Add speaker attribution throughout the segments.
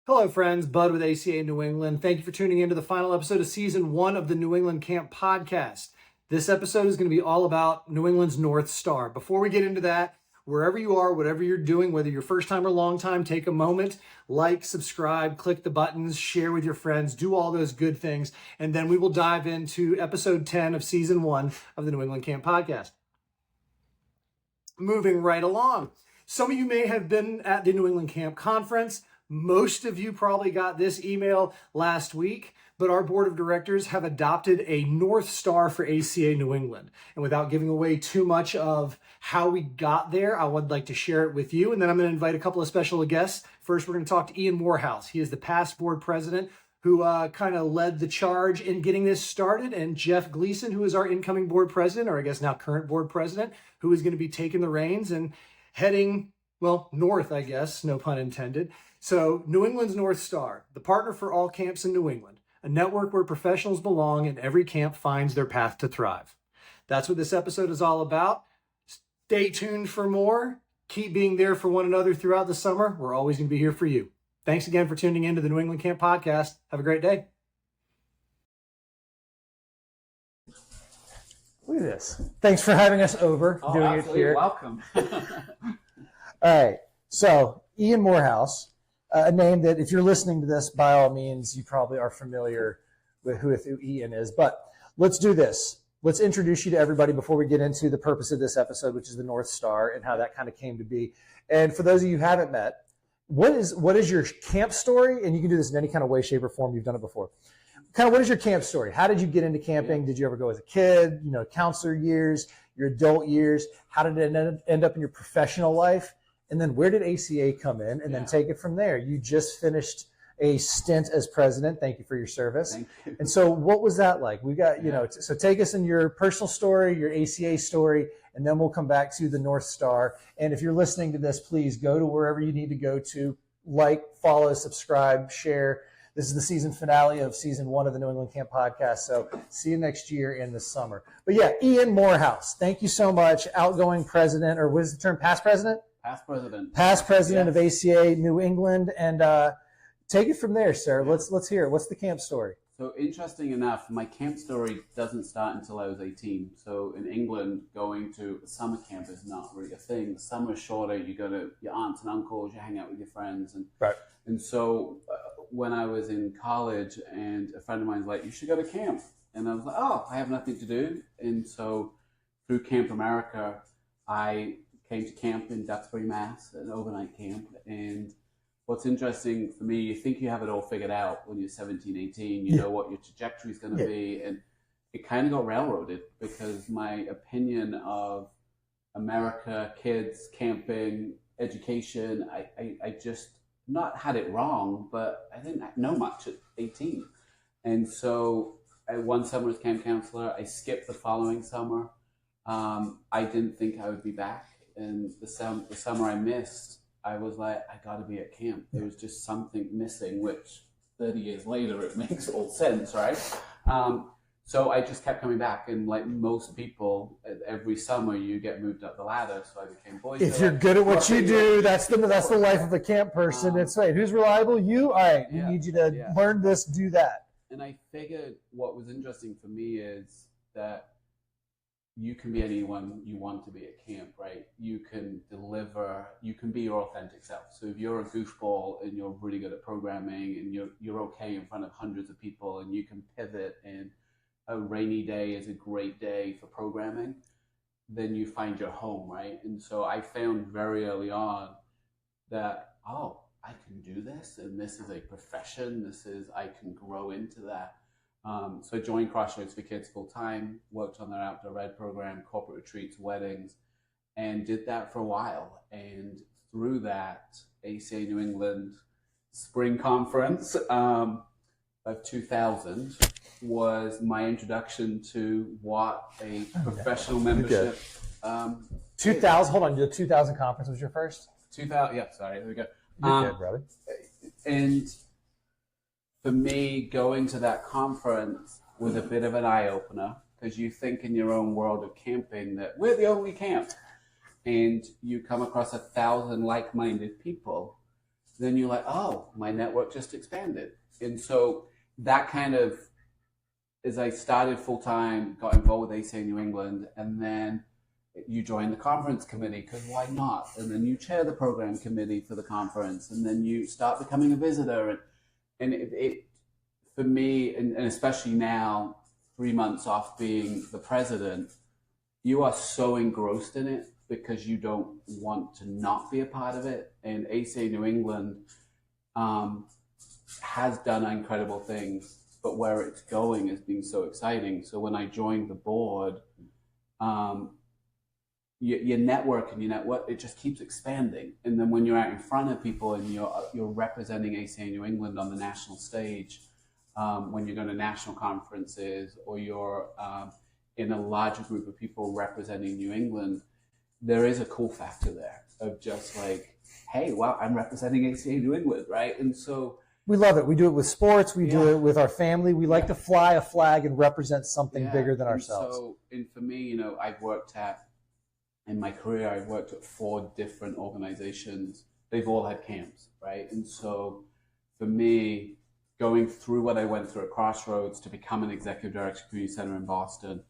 Speaker 1: Hello, friends. Bud with ACA New England. Thank you for tuning in to the final episode of Season 1 of the New England Camp Podcast. This episode is going to be all about New England's North Star. Before we get into that, wherever you are, whatever you're doing, whether you're first time or long time, take a moment, like, subscribe, click the buttons, share with your friends, do all those good things, and then we will dive into Episode 10 of Season 1 of the New England Camp Podcast. Moving right along. Some of you may have been at the New England Camp Conference. Most of you probably got this email last week, but our board of directors have adopted a North Star for ACA New England. And without giving away too much of how we got there, I would like to share it with you. And then I'm going to invite a couple of special guests. First, we're going to talk to Ian Morehouse. He is the past board president who kind of led the charge in getting this started, and Jeff Gleason, who is our incoming board president, or I guess now current board president, who is going to be taking the reins and heading, well, north, I guess, no pun intended. So New England's North Star, the partner for all camps in New England, a network where professionals belong and every camp finds their path to thrive. That's what this episode is all about. Stay tuned for more. Keep being there for one another throughout the summer. We're always going to be here for you. Thanks again for tuning in to the New England Camp Podcast. Have a great day. Look at this. Thanks for having us over, doing it here.
Speaker 2: Welcome.
Speaker 1: All right. So, Ian Morehouse, a name that if you're listening to this, by all means, you probably are familiar with who Ian is. But let's do this. Let's introduce you to everybody before we get into the purpose of this episode, which is the North Star and how that kind of came to be. And for those of you who haven't met, what is your camp story? And you can do this in any kind of way, shape, or form. You've done it before. Kind of what is your camp story? How did you get into camping? Did you ever go as a kid? Counselor years, your adult years? How did it end up in your professional life? And then where did ACA come in? And then take it from there. You just finished a stint as president. Thank you for your service.
Speaker 2: Thank you.
Speaker 1: And so what was that like? We got, so take us in your personal story, your ACA story, and then we'll come back to the North Star. And if you're listening to this, please go to wherever you need to go to, like, follow, subscribe, share. This is the season finale of season 1 of the New England Camp Podcast. So see you next year in the summer. But yeah, Ian Morehouse, thank you so much. Outgoing president, or what is the term, past president?
Speaker 2: Past president.
Speaker 1: Past president of ACA New England. And take it from there, sir. Let's hear it. What's the camp story?
Speaker 2: So interesting enough, my camp story doesn't start until I was 18. So in England, going to a summer camp is not really a thing. Summer's shorter. You go to your aunts and uncles, you hang out with your friends. And so when I was in college and a friend of mine was like, you should go to camp. And I was like, oh, I have nothing to do. And so through Camp America, I came to camp in Duxbury, Mass, an overnight camp. And what's interesting for me, you think you have it all figured out when you're 17, 18, you know what your trajectory is going to be. And it kind of got railroaded because my opinion of America, kids, camping, education, I just not had it wrong, but I didn't know much at 18. And so one summer as camp counselor, I skipped the following summer. I didn't think I would be back. And the summer I missed, I was like, I got to be at camp. There was just something missing, which 30 years later, it makes all sense, right? So I just kept coming back. And like most people, every summer you get moved up the ladder. So I became boys.
Speaker 1: If you're good at what you do, that's the life of a camp person. It's right. Who's reliable? You? All right. We need you to learn this, do that.
Speaker 2: And I figured what was interesting for me is that you can be anyone you want to be at camp, right? You can deliver, you can be your authentic self. So if you're a goofball and you're really good at programming and you're okay in front of hundreds of people and you can pivot and a rainy day is a great day for programming, then you find your home, right? And so I found very early on that, oh, I can do this and this is a profession, I can grow into that. So I joined Crossroads for Kids full time, worked on their outdoor ed program, corporate retreats, weddings, and did that for a while. And through that, ACA New England Spring Conference of 2000 was my introduction to what a professional membership.
Speaker 1: 2000. Hold on, the 2000 conference was your first?
Speaker 2: 2000. Yeah, sorry. There we go.
Speaker 1: You're good, brother.
Speaker 2: And for me, going to that conference was a bit of an eye-opener because you think in your own world of camping that we're the only camp. And you come across 1,000 like-minded people then you're like, oh, my network just expanded. And so that kind of, as I started full-time, got involved with ACA New England, and then you join the conference committee, because why not? And then you chair the program committee for the conference, and then you start becoming a visitor. And it for me, and especially now, 3 months off being the president, you are so engrossed in it because you don't want to not be a part of it. And ACA New England has done incredible things, but where it's going has been so exciting. So when I joined the board, your network, it just keeps expanding. And then when you're out in front of people and you're representing ACA New England on the national stage, when you're going to national conferences, or you're in a larger group of people representing New England, there is a cool factor there of just like, hey, wow, I'm representing ACA New England, right? And so
Speaker 1: we love it. We do it with sports. We do it with our family. We like to fly a flag and represent something bigger than ourselves.
Speaker 2: And for me, in my career, I've worked at 4 different organizations. They've all had camps, right? And so for me, going through what I went through at Crossroads to become an executive director of Community Center in Boston,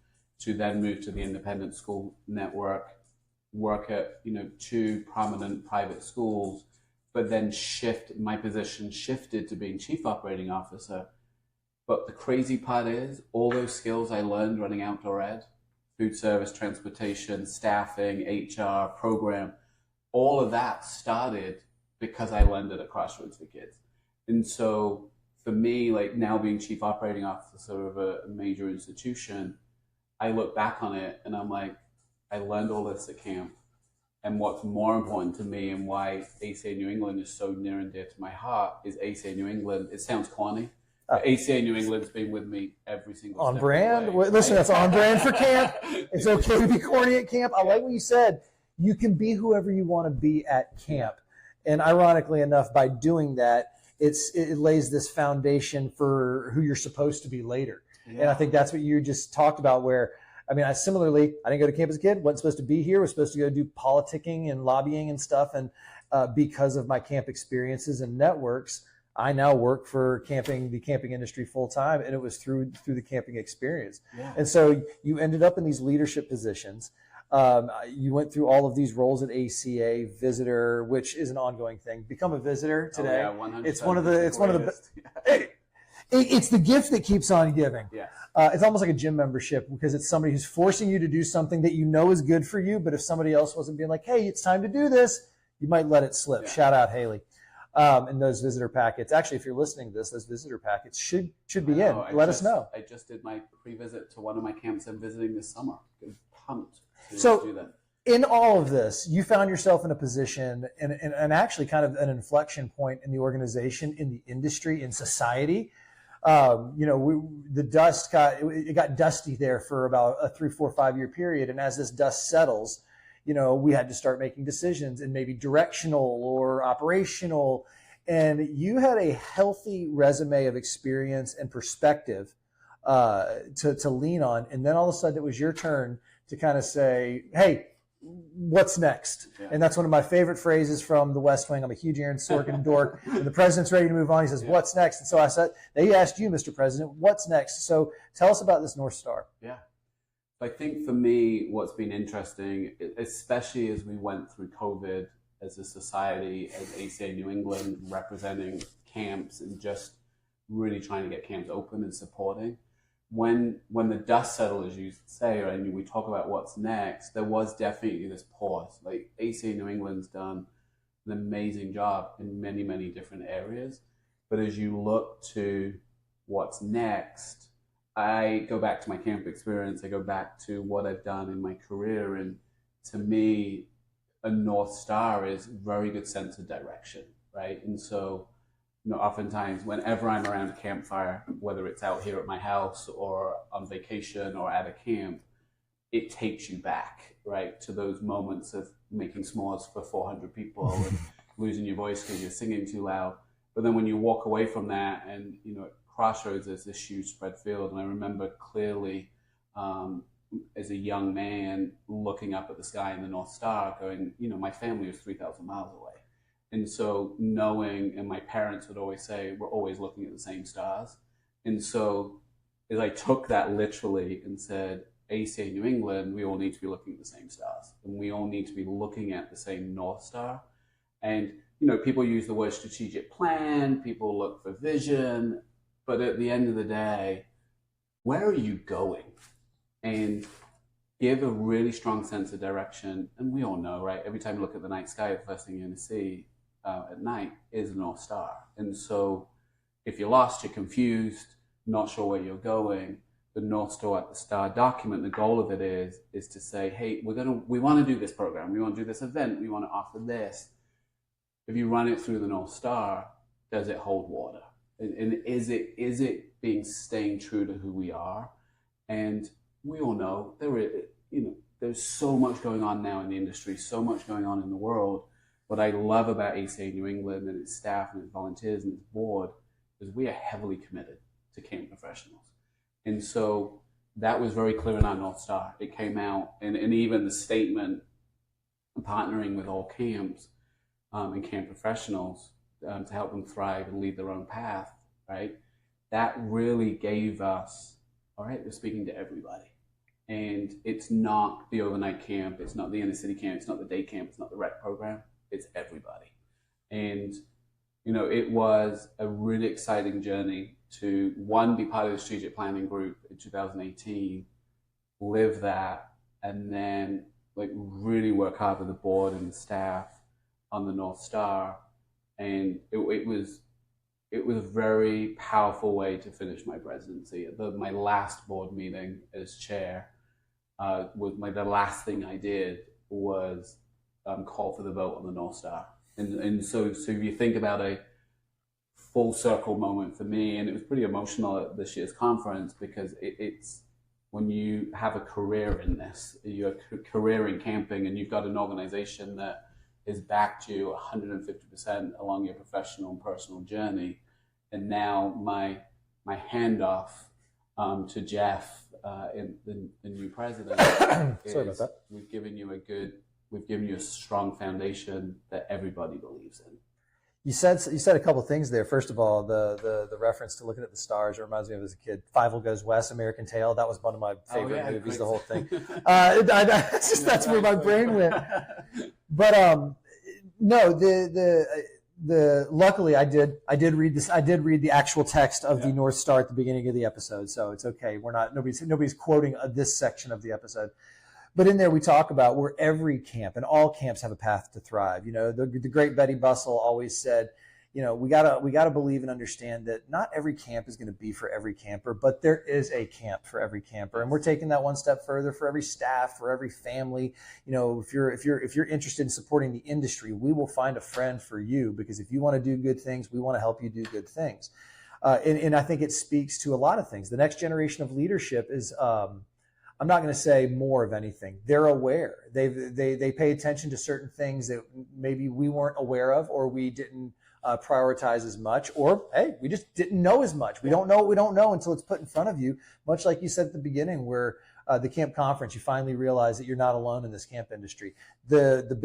Speaker 2: to then move to the independent school network, work at 2 prominent private schools, but then my position shifted to being chief operating officer. But the crazy part is, all those skills I learned running outdoor ed, food service, transportation, staffing, HR, program, all of that started because I learned it at Crossroads for Kids. And so for me, like now being chief operating officer of a major institution, I look back on it and I'm like, I learned all this at camp. And what's more important to me, and why ACA New England is so near and dear to my heart, is ACA New England. It sounds corny. ACA New England's been with me every single
Speaker 1: on
Speaker 2: step
Speaker 1: brand.
Speaker 2: of the way,
Speaker 1: Listen,
Speaker 2: right?
Speaker 1: that's on brand for camp. It's okay to be corny at camp. I like what you said. You can be whoever you want to be at camp. And ironically enough, by doing that, it lays this foundation for who you're supposed to be later. Yeah. And I think that's what you just talked about, where, I mean, I didn't go to camp as a kid, wasn't supposed to be here, was supposed to go do politicking and lobbying and stuff. And because of my camp experiences and networks, I now work for the camping industry full time, and it was through the camping experience. Yeah. And so you ended up in these leadership positions. You went through all of these roles at ACA, visitor, which is an ongoing thing. Become a visitor today. Oh, yeah, 100%. It's the gift that keeps on giving. Yeah. It's almost like a gym membership, because it's somebody who's forcing you to do something that you know is good for you. But if somebody else wasn't being like, hey, it's time to do this, you might let it slip. Yeah. Shout out Haley. And those visitor packets. Actually, if you're listening to this, those visitor packets should be in. Let us know.
Speaker 2: I just did my pre-visit to one of my camps I'm visiting this summer. I'm pumped to do that.
Speaker 1: In all of this, you found yourself in a position and actually kind of an inflection point in the organization, in the industry, in society. The dust got dusty there for about a 3, 4, 5 year period. And as this dust settles, we had to start making decisions, and maybe directional or operational. And you had a healthy resume of experience and perspective to lean on. And then all of a sudden it was your turn to kind of say, hey, what's next? Yeah. And that's one of my favorite phrases from The West Wing. I'm a huge Aaron Sorkin dork. When the president's ready to move on, he says, what's next? And so I said, they asked you, Mr. President, what's next? So tell us about this North Star.
Speaker 2: Yeah. I think for me, what's been interesting, especially as we went through COVID as a society, as ACA New England, representing camps and just really trying to get camps open and supporting. When the dust settled, as you say, and we talk about what's next, there was definitely this pause. Like ACA New England's done an amazing job in many, many different areas. But as you look to what's next, I go back to my camp experience. I go back to what I've done in my career. And to me, a North Star is a very good sense of direction, right? And so, oftentimes whenever I'm around a campfire, whether it's out here at my house or on vacation or at a camp, it takes you back, right, to those moments of making s'mores for 400 people and losing your voice because you're singing too loud. But then when you walk away from that and, at Crossroads, there's this huge spread field. And I remember clearly as a young man looking up at the sky in the North Star going, my family was 3,000 miles away. And so knowing, and my parents would always say, we're always looking at the same stars. And so as I took that literally and said, ACA New England, we all need to be looking at the same stars. And we all need to be looking at the same North Star. And, people use the word strategic plan, people look for vision, but at the end of the day, where are you going? And give a really strong sense of direction. And we all know, right? Every time you look at the night sky, the first thing you're going to see at night is the North Star. And so if you're lost, you're confused, not sure where you're going, the North Star document, the goal of it is to say, hey, we want to do this program, we want to do this event, we want to offer this. If you run it through the North Star, does it hold water? And is it staying true to who we are? And we all know there's so much going on now in the industry, so much going on in the world. What I love about ACA New England and its staff and its volunteers and its board is we are heavily committed to camp professionals. And so that was very clear in our North Star. It came out, and even the statement, partnering with all camps and camp professionals to help them thrive and lead their own path, right? That really gave us, all right, we're speaking to everybody. And it's not the overnight camp, it's not the inner city camp, it's not the day camp, it's not the rec program, it's everybody. And, it was a really exciting journey to, one, be part of the strategic planning group in 2018, live that, and then really work hard with the board and the staff on the North Star. And it was a very powerful way to finish my presidency. My last board meeting as chair the last thing I did was call for the vote on the North Star. And so if you think about a full circle moment for me, and it was pretty emotional at this year's conference, because it's when you have a career in this, you're a career in camping, and you've got an organization that has backed you 150% along your professional and personal journey. And now my handoff to Jeff, the new president,
Speaker 3: Sorry about that.
Speaker 2: We've given you a strong foundation that everybody believes in.
Speaker 3: You said a couple of things there. First of all, the reference to looking at the stars, it reminds me of as a kid. Fievel Goes West, American Tail. That was one of my favorite movies. The whole thing. That's where my brain went. But no, the luckily I did read this. I did read the actual text of the North Star at the beginning of the episode, so it's okay. Nobody's quoting this section of the episode. But in there we talk about where every camp and all camps have a path to thrive. The great Betty Bussell always said, we gotta believe and understand that not every camp is going to be for every camper, but there is a camp for every camper, and we're taking that one step further for every staff, for every family. If you're interested in supporting the industry, we will find a friend for you, because if you want to do good things, we want to help you do good things. And I think it speaks to a lot of things. The next generation of leadership is. I'm not going to say more of anything. They're aware. They pay attention to certain things that maybe we weren't aware of, or we didn't prioritize as much, or hey, we just didn't know as much. We don't know what we don't know until it's put in front of you. Much like you said at the beginning, where the camp conference, you finally realize that you're not alone in this camp industry. The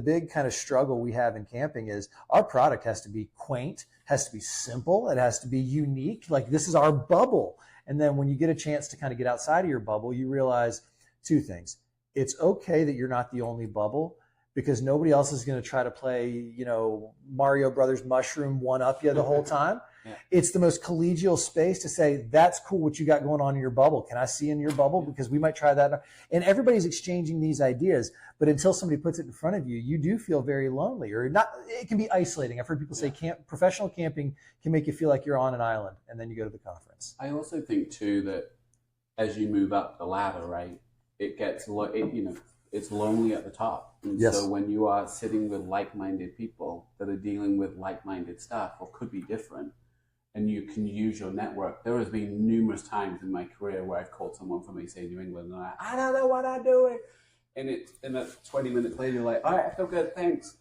Speaker 3: big kind of struggle we have in camping is our product has to be quaint, has to be simple, it has to be unique. Like, this is our bubble. And then when you get a chance to kind of get outside of your bubble, you realize two things. It's okay that you're not the only bubble, because nobody else is going to try to play, Mario Brothers Mushroom one-up you the whole time. Yeah. It's the most collegial space to say, that's cool what you got going on in your bubble. Can I see in your bubble? Because we might try that. And everybody's exchanging these ideas. But until somebody puts it in front of you, you do feel very lonely, or not. It can be isolating. I've heard people say professional camping can make you feel like you're on an island, and then you go to the conference.
Speaker 2: I also think too that as you move up the ladder, right, it gets it's lonely at the top. And so when you are sitting with like-minded people that are dealing with like-minded stuff, or could be different, and you can use your network. There has been numerous times in my career where I've called someone from ACA New England, and I don't know what I'm doing. And that's 20 minutes later, you're like, all right, I feel good, thanks.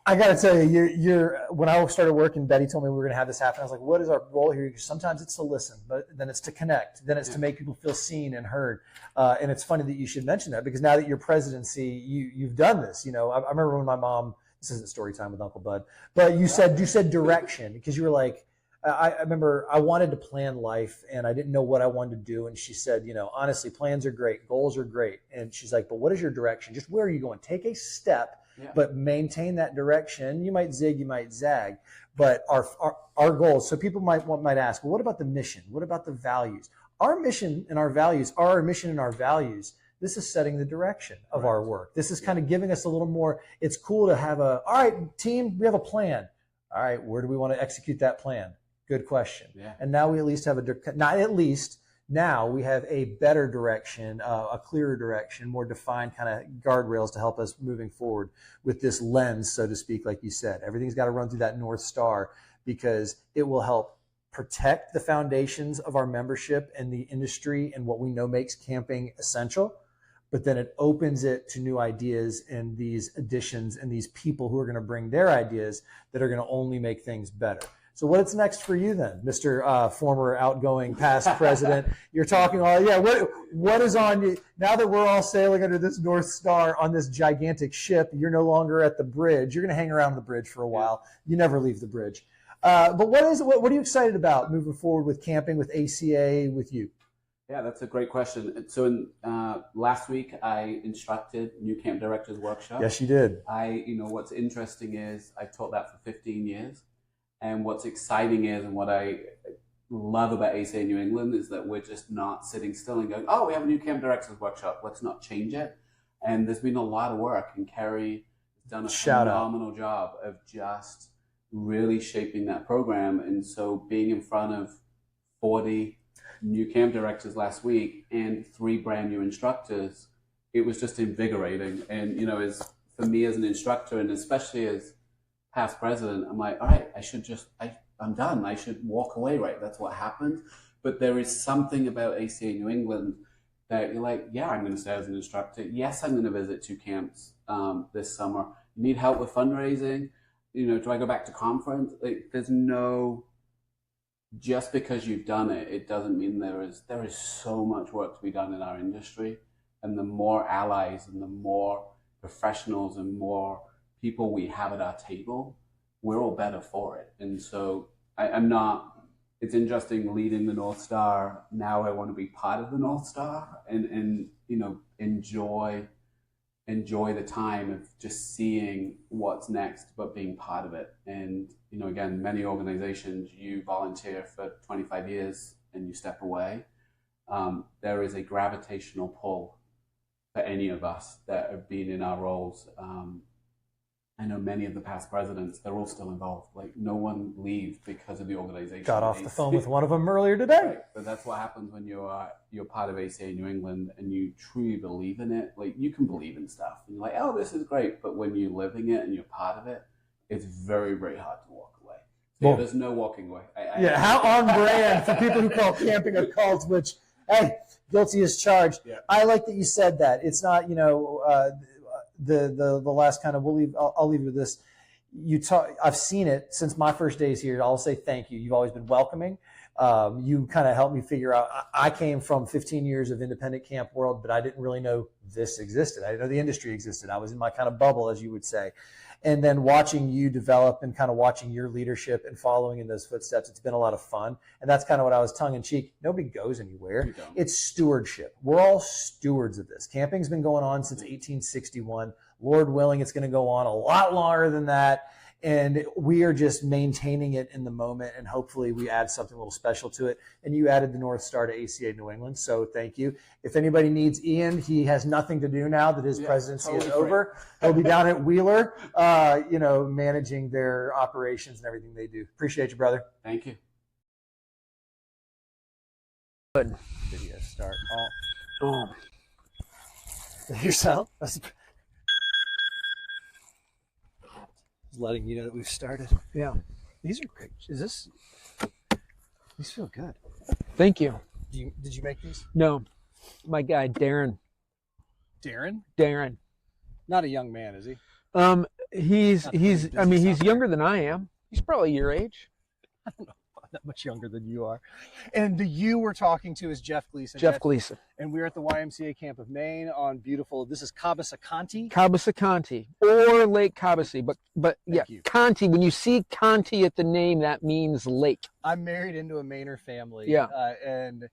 Speaker 3: I got to tell you, when I started working, Betty told me we were going to have this happen. I was like, what is our role here? Sometimes it's to listen, but then it's to connect. Then it's to make people feel seen and heard. And it's funny that you should mention that, because now that you're presidency, you've done this. I remember when my mom this isn't story time with Uncle Bud, but you said direction, because you were like, I remember I wanted to plan life and I didn't know what I wanted to do. And she said, honestly, plans are great. Goals are great. And she's like, but what is your direction? Just where are you going? Take a step, but maintain that direction. You might zig, you might zag, but our goals. So people might ask, well, what about the mission? What about the values? Our mission and our values are our mission and our values. This is setting the direction of our work. This is kind of giving us a little more. It's cool to have all right, team, we have a plan. All right, where do we want to execute that plan? Good question. Yeah. And now we at least have now we have a better direction, a clearer direction, more defined kind of guardrails to help us moving forward with this lens, so to speak, like you said. Everything's got to run through that North Star, because it will help protect the foundations of our membership and the industry and what we know makes camping essential. But then it opens it to new ideas and these additions and these people who are going to bring their ideas that are going to only make things better. So what's next for you then, Mr. Former outgoing past president? You're talking what is on you now that we're all sailing under this North Star on this gigantic ship? You're no longer at the bridge. You're going to hang around the bridge for a while. You never leave the bridge. But what are you excited about moving forward with camping, with ACA, with you?
Speaker 2: Yeah, that's a great question. So last week I instructed New Camp Directors Workshop.
Speaker 3: Yes, you did.
Speaker 2: What's interesting is I taught that for 15 years. And what's exciting is, and what I love about ACA New England, is that we're just not sitting still and going, oh, we have a New Camp Directors Workshop, let's not change it. And there's been a lot of work, and Kerry has done a phenomenal job of just really shaping that program. And so being in front of 40 new camp directors last week and 3 brand new instructors, it was just invigorating. And, for me as an instructor, and especially as past president, I'm like, all right, I'm done. I should walk away, right? That's what happened. But there is something about ACA New England that you're like, yeah, I'm going to stay as an instructor. Yes, I'm going to visit 2 camps this summer. You need help with fundraising? Do I go back to conference? There's no, just because you've done it, it doesn't mean there is so much work to be done in our industry. And the more allies and the more professionals and more people we have at our table, we're all better for it. And so it's interesting leading the North Star. Now I want to be part of the North Star and enjoy the time of just seeing what's next, but being part of it. And, again, many organizations, you volunteer for 25 years and you step away. There is a gravitational pull for any of us that have been in our roles. I know many of the past presidents, they're all still involved. No one leaves because of the organization.
Speaker 3: Got off the phone with one of them earlier today.
Speaker 2: Right. But that's what happens when you're part of ACA New England and you truly believe in it. You can believe in stuff. And you're like, oh, this is great. But when you're living it and you're part of it, it's very, very hard to walk away. So there's no walking away.
Speaker 3: How on brand for people who call camping a cult, which, hey, guilty as charged. Yeah. I like that you said that. It's not, the last kind of, I'll leave you with this. I've seen it since my first days here. I'll say thank you. You've always been welcoming. You kind of helped me figure out. I came from 15 years of independent camp world, but I didn't really know this existed. I didn't know the industry existed. I was in my kind of bubble, as you would say. And then watching you develop and kind of watching your leadership and following in those footsteps, it's been a lot of fun. And that's kind of what I was tongue in cheek. Nobody goes anywhere. It's stewardship. We're all stewards of this. Camping's been going on since 1861. Lord willing, it's going to go on a lot longer than that. And we are just maintaining it in the moment, and hopefully we add something a little special to it. And you added the North Star to ACA New England, so thank you. If anybody needs Ian, he has nothing to do now that his presidency is over. He'll be down at Wheeler, managing their operations and everything they do. Appreciate you, brother.
Speaker 2: Thank you.
Speaker 3: Good. Video start. Boom. Yourself. Letting you know that we've started.
Speaker 4: Yeah.
Speaker 3: These are great. These feel good.
Speaker 4: Thank you.
Speaker 3: Did you make these?
Speaker 4: No. My guy, Darren.
Speaker 3: Darren? Not a young man, is he?
Speaker 4: He's younger than I am. He's probably your age.
Speaker 3: I don't know. that much younger than you are. And the you we're talking to is Jeff Gleason.
Speaker 4: Jeff Gleason.
Speaker 3: And we're at the YMCA camp of Maine on beautiful, this is Cabasicanti.
Speaker 4: Cabasicanti or Lake Cabasi, but yeah,
Speaker 3: you.
Speaker 4: Conti. When you see Conti at the name, that means lake.
Speaker 3: I'm married into a Mainer family.
Speaker 4: Yeah.
Speaker 3: And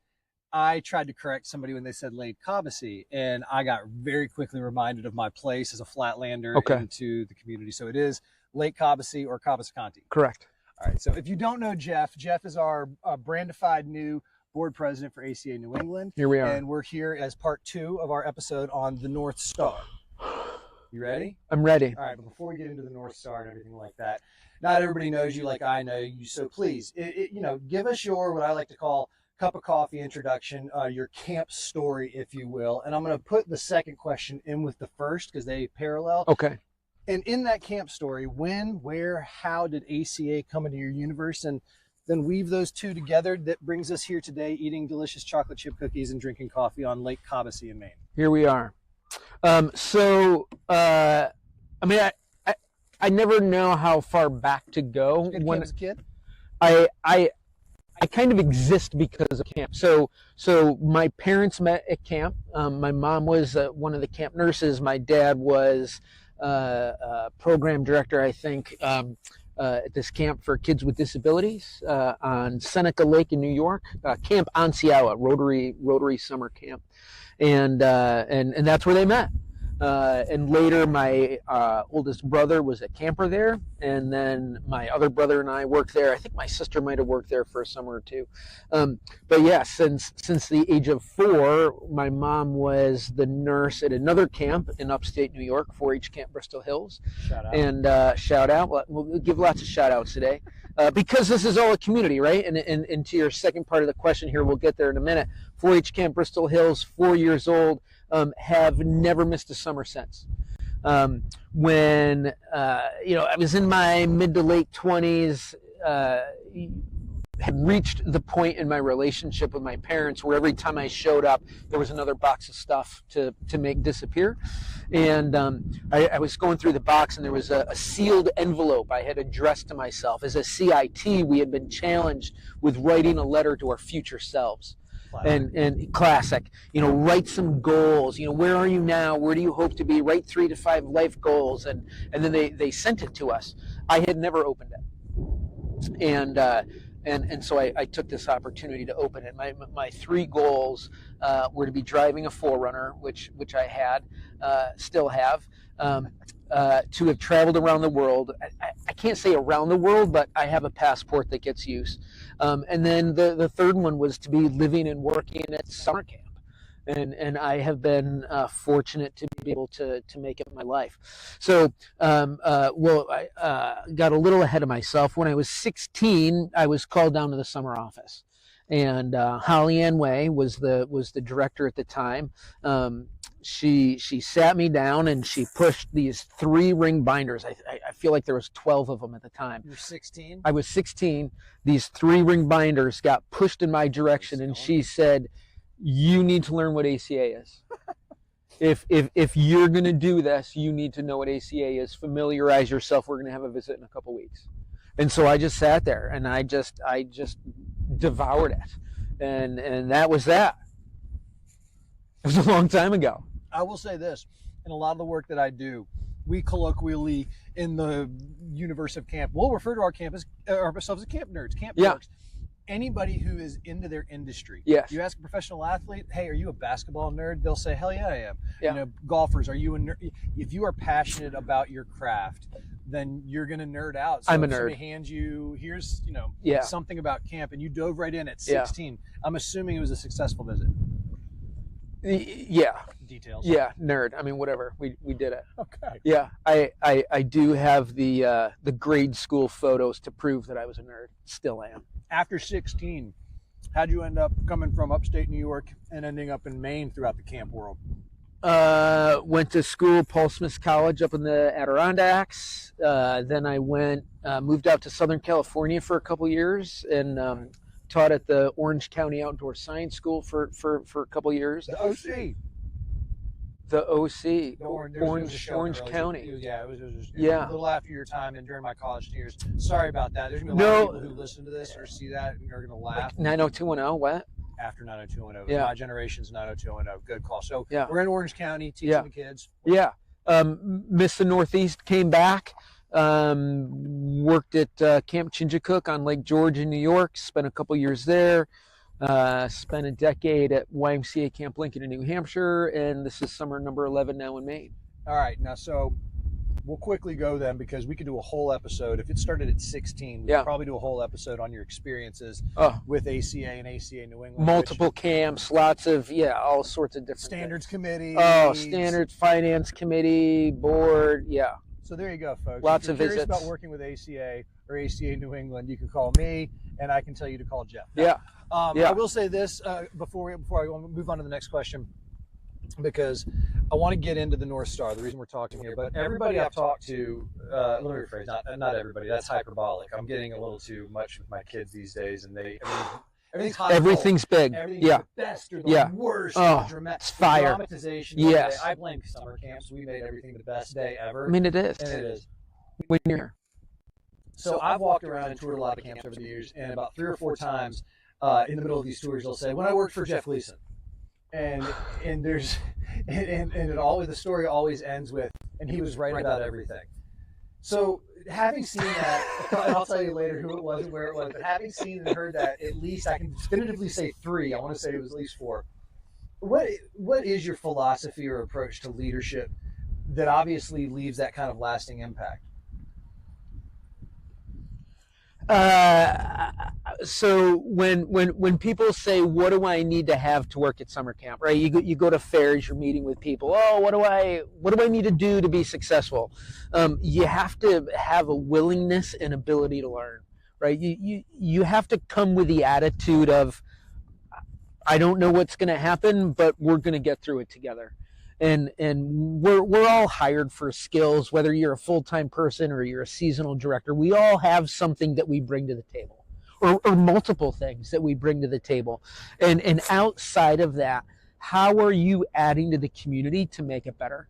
Speaker 3: I tried to correct somebody when they said Lake Cabasi, and I got very quickly reminded of my place as a flatlander into the community. So it is Lake Cabasi or Cabasicanti.
Speaker 4: Correct.
Speaker 3: All right. So if you don't know Jeff, Jeff is our brandified new board president for ACA New England.
Speaker 4: Here we are.
Speaker 3: And we're here as part 2 of our episode on the North Star. You ready?
Speaker 4: I'm ready.
Speaker 3: All right. But before we get into the North Star and everything like that, not everybody knows you like I know you. So please, give us your, what I like to call, cup of coffee introduction, your camp story, if you will. And I'm going to put the second question in with the first because they parallel.
Speaker 4: Okay.
Speaker 3: And in that camp story, when, where, how did ACA come into your universe? And then weave those two together. That brings us here today, eating delicious chocolate chip cookies and drinking coffee on Lake Cabasi in Maine.
Speaker 4: Here we are. I never know how far back to go.
Speaker 3: When as a kid?
Speaker 4: I kind of exist because of camp. So my parents met at camp. My mom was one of the camp nurses. My dad was program director, I think, at this camp for kids with disabilities on Seneca Lake in New York, Camp Onsiawa, Rotary Summer Camp, and that's where they met. And later, my oldest brother was a camper there, and then my other brother and I worked there. I think my sister might have worked there for a summer or two. But yeah, since the age of 4, my mom was the nurse at another camp in upstate New York, 4-H Camp Bristol Hills.
Speaker 3: Shout out.
Speaker 4: And shout out. We'll give lots of shout outs today. Because this is all a community, right? And to your second part of the question here, we'll get there in a minute. 4-H Camp Bristol Hills, 4 years old. Have never missed a summer since. When I was in my mid to late 20s, had reached the point in my relationship with my parents where every time I showed up, there was another box of stuff to make disappear. And I was going through the box, and there was a sealed envelope I had addressed to myself. As a CIT, we had been challenged with writing a letter to our future selves. And classic, write some goals, where are you now? Where do you hope to be? Write 3 to 5 life goals. And then they sent it to us. I had never opened it. And so I took this opportunity to open it. My 3 goals were to be driving a 4Runner, which I had, still have, to have traveled around the world. I can't say around the world, but I have a passport that gets used. And then the third one was to be living and working at summer camp. And I have been fortunate to be able to make it my life. So, I got a little ahead of myself. When I was 16, I was called down to the summer office. And Holly Ann Way was the director at the time. She sat me down and she pushed these 3 ring binders. I feel like there was 12 of them at the time.
Speaker 3: You're 16?
Speaker 4: I was 16. These 3 ring binders got pushed in my direction, and she said, "You need to learn what ACA is. If you're going to do this, you need to know what ACA is. Familiarize yourself. We're going to have a visit in a couple weeks." And so I just sat there and I just devoured it, and that was that. It was a long time ago.
Speaker 3: I will say this, in a lot of the work that I do, we colloquially in the universe of camp, we'll refer to ourselves as camp nerds, camp dorks. Anybody who is into their industry.
Speaker 4: Yes.
Speaker 3: You ask a professional athlete, "Hey, are you a basketball nerd?" They'll say, "Hell yeah, I am."
Speaker 4: Yeah.
Speaker 3: Golfers, are you a nerd? If you are passionate about your craft, then you're going to nerd out. So
Speaker 4: I'm a
Speaker 3: if
Speaker 4: nerd.
Speaker 3: somebody hands you, here's, something about camp, and you dove right in at 16. I'm assuming it was a successful visit.
Speaker 4: Yeah.
Speaker 3: Details.
Speaker 4: Yeah, nerd. I mean, whatever. We did it.
Speaker 3: Okay.
Speaker 4: Yeah, I do have the grade school photos to prove that I was a nerd. Still am.
Speaker 3: After 16, how'd you end up coming from upstate New York and ending up in Maine throughout the camp world?
Speaker 4: Went to school, Paul Smith College up in the Adirondacks. Then I moved out to Southern California for a couple years and taught at the Orange County Outdoor Science School for a couple years.
Speaker 3: The OC.
Speaker 4: The OC,
Speaker 3: The there was a
Speaker 4: Orange
Speaker 3: show
Speaker 4: Orange
Speaker 3: early.
Speaker 4: County.
Speaker 3: It was
Speaker 4: Yeah.
Speaker 3: a little after your time and during my college years. Sorry about that. There's going to be a lot of people who listen to this or see that and are going to laugh.
Speaker 4: 90210, what?
Speaker 3: After 90210.
Speaker 4: Yeah.
Speaker 3: My generation's 90210. Good call. So
Speaker 4: Yeah.
Speaker 3: we're in Orange County teaching the kids.
Speaker 4: Yeah. Missed the Northeast, came back, worked at Camp Chinjacook on Lake George in New York, spent a couple years there, spent a decade at YMCA Camp Lincoln in New Hampshire, and this is summer number 11 now in Maine.
Speaker 3: All right. Now, so we'll quickly go then because we could do a whole episode. If it started at 16, we could probably do a whole episode on your experiences with ACA and ACA New England.
Speaker 4: Multiple camps, lots of, all sorts of different
Speaker 3: standards
Speaker 4: things.
Speaker 3: committee.
Speaker 4: Oh, standards, finance committee, board, yeah.
Speaker 3: So there you go, folks.
Speaker 4: Lots
Speaker 3: if you're
Speaker 4: of
Speaker 3: curious
Speaker 4: visits.
Speaker 3: about working with ACA or ACA New England, you can call me, and I can tell you to call Jeff.
Speaker 4: Yeah.
Speaker 3: I will say this before I move on to the next question, because I want to get into the North Star, the reason we're talking here. But everybody I've talked to, let me rephrase, not everybody, that's hyperbolic. I'm getting a little too much with my kids these days, and everything's hot.
Speaker 4: Everything's big.
Speaker 3: Everything's the best or the worst.
Speaker 4: Oh,
Speaker 3: It's
Speaker 4: fire.
Speaker 3: Dramatization.
Speaker 4: Yes.
Speaker 3: I blame summer camps. We made everything the best day ever.
Speaker 4: I mean, it is.
Speaker 3: And it is.
Speaker 4: When you're here.
Speaker 3: So I've walked around and toured a lot of camps over the years, and about 3 or 4 times in the middle of these tours, they'll say, "When I worked for Jeff Gleason," and there's and it always, the story always ends with, "And he was right about everything." So having seen that, and I'll tell you later who it was and where it was, but having seen and heard that, at least I can definitively say 3. I want to say it was at least 4. What is your philosophy or approach to leadership that obviously leaves that kind of lasting impact?
Speaker 4: So when people say, what do I need to have to work at summer camp, right? You go to fairs, you're meeting with people. Oh, what do I need to do to be successful? You have to have a willingness and ability to learn, right? You have to come with the attitude of, I don't know what's going to happen, but we're going to get through it together. And we're all hired for skills, whether you're a full-time person or you're a seasonal director. We all have something that we bring to the table, or multiple things that we bring to the table. And outside of that, how are you adding to the community to make it better?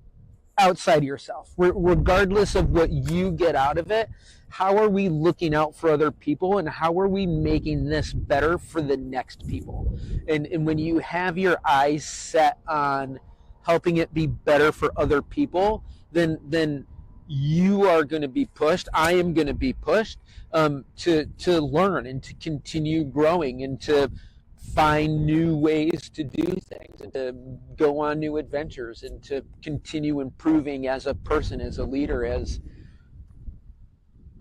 Speaker 4: Outside of yourself, regardless of what you get out of it, how are we looking out for other people, and how are we making this better for the next people? And when you have your eyes set on helping it be better for other people, then you are going to be pushed. I am going to be pushed to learn and to continue growing and to find new ways to do things and to go on new adventures and to continue improving as a person, as a leader, as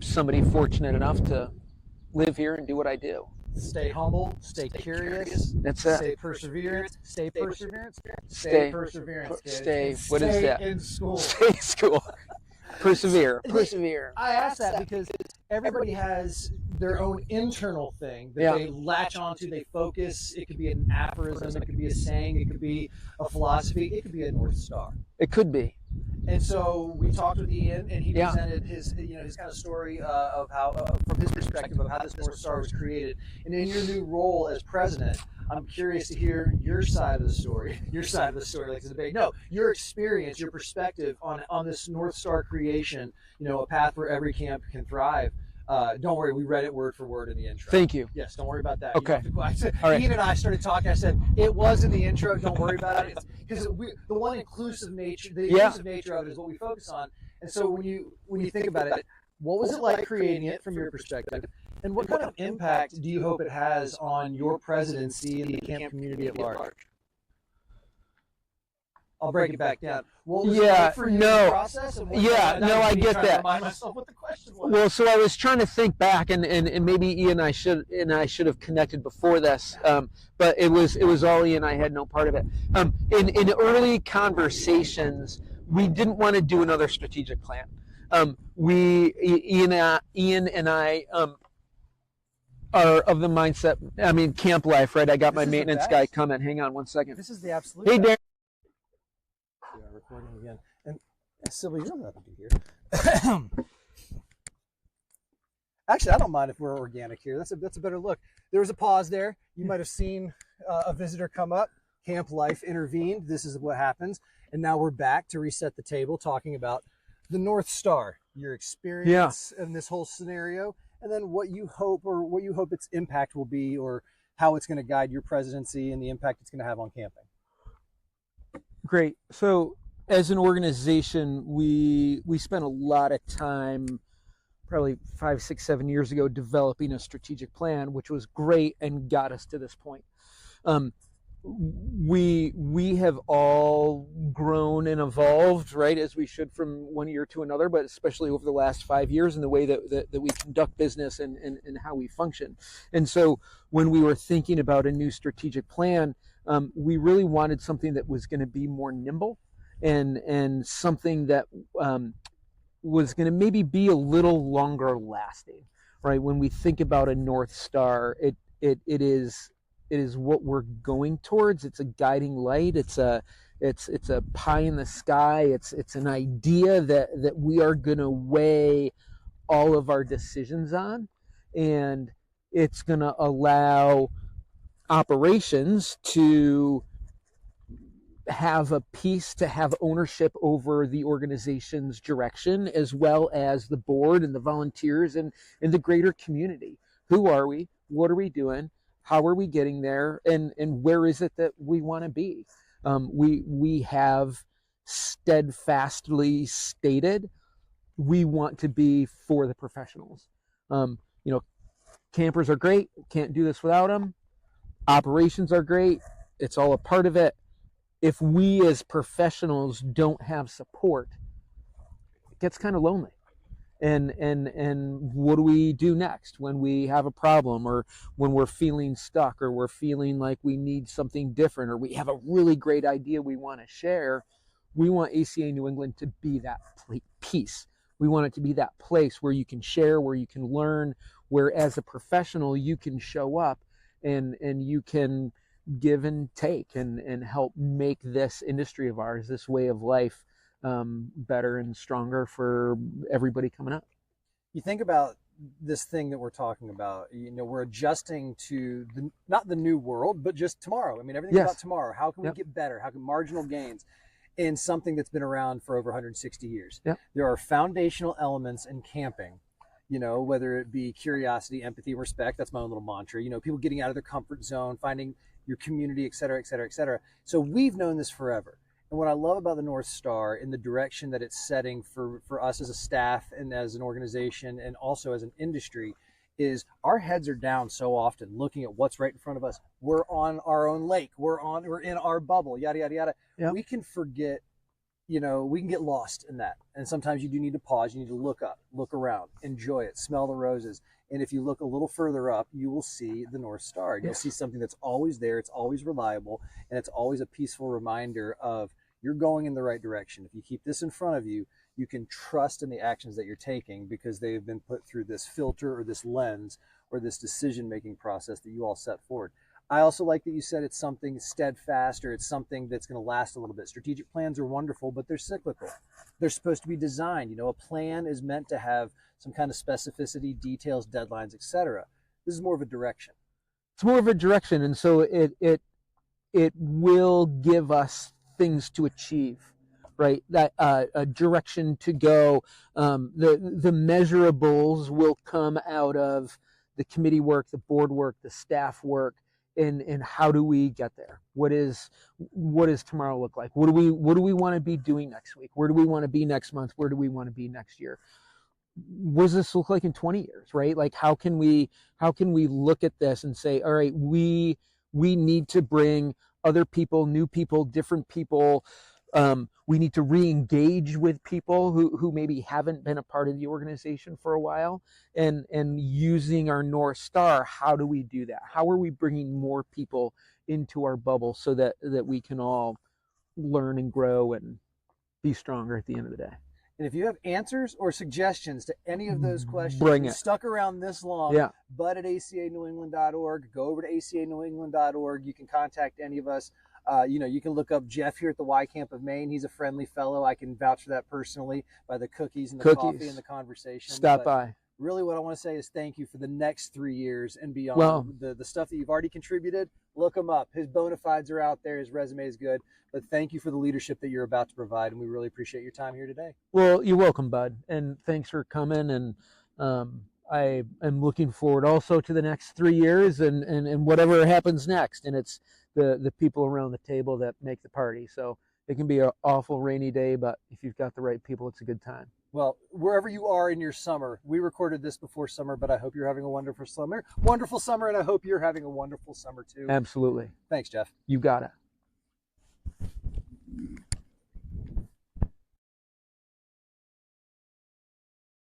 Speaker 4: somebody fortunate enough to live here and do what I do.
Speaker 3: Stay humble, stay curious.
Speaker 4: That's it.
Speaker 3: Stay perseverance. Stay perseverance.
Speaker 4: Stay
Speaker 3: perseverance. Kids.
Speaker 4: Stay. What
Speaker 3: Stay
Speaker 4: is that?
Speaker 3: in school.
Speaker 4: Stay in school. Persevere.
Speaker 3: I ask that because everybody has their own internal thing that they latch onto, they focus. It could be an aphorism, it could be a saying, it could be a philosophy, it could be a North Star.
Speaker 4: It could be.
Speaker 3: And so we talked with Ian, and he presented his kind of story of how, from his perspective, of how this North Star was created. And in your new role as president, I'm curious to hear your side of the story. Your side of the story, like the debate. No, your experience, your perspective on this North Star creation. A path where every camp can thrive. Don't worry, we read it word for word in the intro.
Speaker 4: Thank you.
Speaker 3: Yes, don't worry about that.
Speaker 4: Okay.
Speaker 3: All right. Ian and I started talking. I said it was in the intro. Don't worry about it, because the one inclusive nature, the inclusive nature of it is what we focus on. And so when you think about it, what was it like creating it from your perspective, and what kind of impact do you hope it has on your presidency and the camp community at large? I'll break it back down. What was it like for you in the process? And
Speaker 4: I get that.
Speaker 3: Remind myself what the question was.
Speaker 4: Well, so I was trying to think back, and maybe Ian and I should have connected before this, but it was all Ian. I had no part of it. In early conversations, we didn't want to do another strategic plan. Ian and I are of the mindset. I mean, camp life, right? I got my maintenance guy coming. Hang on one second.
Speaker 3: This is the absolute.
Speaker 4: Hey, Darren.
Speaker 3: We are recording again. And Sylvia, you don't have to be here. Actually, I don't mind if we're organic here. That's a better look. There was a pause there. You might have seen a visitor come up. camp life intervened. This is what happens. And now we're back to reset the table, talking about the North Star, your experience in this whole scenario, and then what you hope its impact will be, or how it's going to guide your presidency and the impact it's going to have on camping.
Speaker 4: Great. So as an organization, we spent a lot of time, probably 5, 6, 7 years ago, developing a strategic plan, which was great and got us to this point. We have all grown and evolved, right, as we should, from one year to another, but especially over the last 5 years in the way that we conduct business and how we function. And so when we were thinking about a new strategic plan, we really wanted something that was going to be more nimble and something that was going to maybe be a little longer lasting, right? When we think about a North Star, it is what we're going towards. It's a guiding light. It's a pie in the sky. It's an idea that we are going to weigh all of our decisions on, and it's going to allow operations to have a piece, to have ownership over the organization's direction, as well as the board and the volunteers and the greater community. Who are we? What are we doing? How are we getting there? And where is it that we want to be? We have steadfastly stated we want to be for the professionals. Campers are great. Can't do this without them. Operations are great. It's all a part of it. If we as professionals don't have support, it gets kind of lonely. And what do we do next when we have a problem, or when we're feeling stuck, or we're feeling like we need something different, or we have a really great idea we want to share? We want ACA New England to be that piece. We want it to be that place where you can share, where you can learn, where as a professional you can show up and you can give and take and help make this industry of ours, this way of life, better and stronger for everybody coming up.
Speaker 3: You think about this thing that we're talking about, we're adjusting to not the new world, but just tomorrow. I mean, everything's about tomorrow. How can we get better? How can marginal gains in something that's been around for over 160 years? There are foundational elements in camping, whether it be curiosity, empathy, respect. That's my own little mantra. People getting out of their comfort zone, finding your community, et cetera, et cetera, et cetera. So we've known this forever. And what I love about the North Star, in the direction that it's setting for us as a staff and as an organization and also as an industry, is our heads are down so often looking at what's right in front of us. We're on our own lake. We're in our bubble, yada, yada, yada. Yep. We can forget, we can get lost in that. And sometimes you do need to pause. You need to look up, look around, enjoy it, smell the roses. And if you look a little further up, you will see the North Star. You'll see something that's always there. It's always reliable. And it's always a peaceful reminder of you're going in the right direction. If you keep this in front of you, you can trust in the actions that you're taking because they've been put through this filter or this lens or this decision-making process that you all set forward. I also like that you said it's something steadfast, or it's something that's going to last a little bit. Strategic plans are wonderful, but they're cyclical. They're supposed to be designed. A plan is meant to have some kind of specificity, details, deadlines, etc. This is more of a direction.
Speaker 4: It's more of a direction, and so it will give us things to achieve, right? That a direction to go. The measurables will come out of the committee work, the board work, the staff work, and how do we get there? What does tomorrow look like? What do we want to be doing next week? Where do we want to be next month? Where do we want to be next year? What does this look like in 20 years, right? Like how can we look at this and say, all right, we need to bring other people, new people, different people. We need to re-engage with people who maybe haven't been a part of the organization for a while, and using our North Star. How do we do that? How are we bringing more people into our bubble so that we can all learn and grow and be stronger at the end of the day?
Speaker 3: And if you have answers or suggestions to any of those questions,
Speaker 4: bring it.
Speaker 3: Stuck around this long, bud at acaNewEngland.org, go over to acaNewEngland.org. You can contact any of us. You can look up Jeff here at the Y Camp of Maine. He's a friendly fellow. I can vouch for that personally by the cookies and the coffee and the conversation.
Speaker 4: Stop by.
Speaker 3: really what I want to say is thank you for the next 3 years and beyond.
Speaker 4: Well,
Speaker 3: The stuff that you've already contributed, look him up. His bona fides are out there. His resume is good. But thank you for the leadership that you're about to provide, and we really appreciate your time here today.
Speaker 4: Well, you're welcome, bud, and thanks for coming. And I am looking forward also to the next 3 years and whatever happens next. And it's the people around the table that make the party. So it can be an awful rainy day, but if you've got the right people, it's a good time.
Speaker 3: Well, wherever you are in your summer, we recorded this before summer, but I hope you're having a wonderful summer, and I hope you're having a wonderful summer too.
Speaker 4: Absolutely.
Speaker 3: Thanks, Jeff.
Speaker 4: You got it.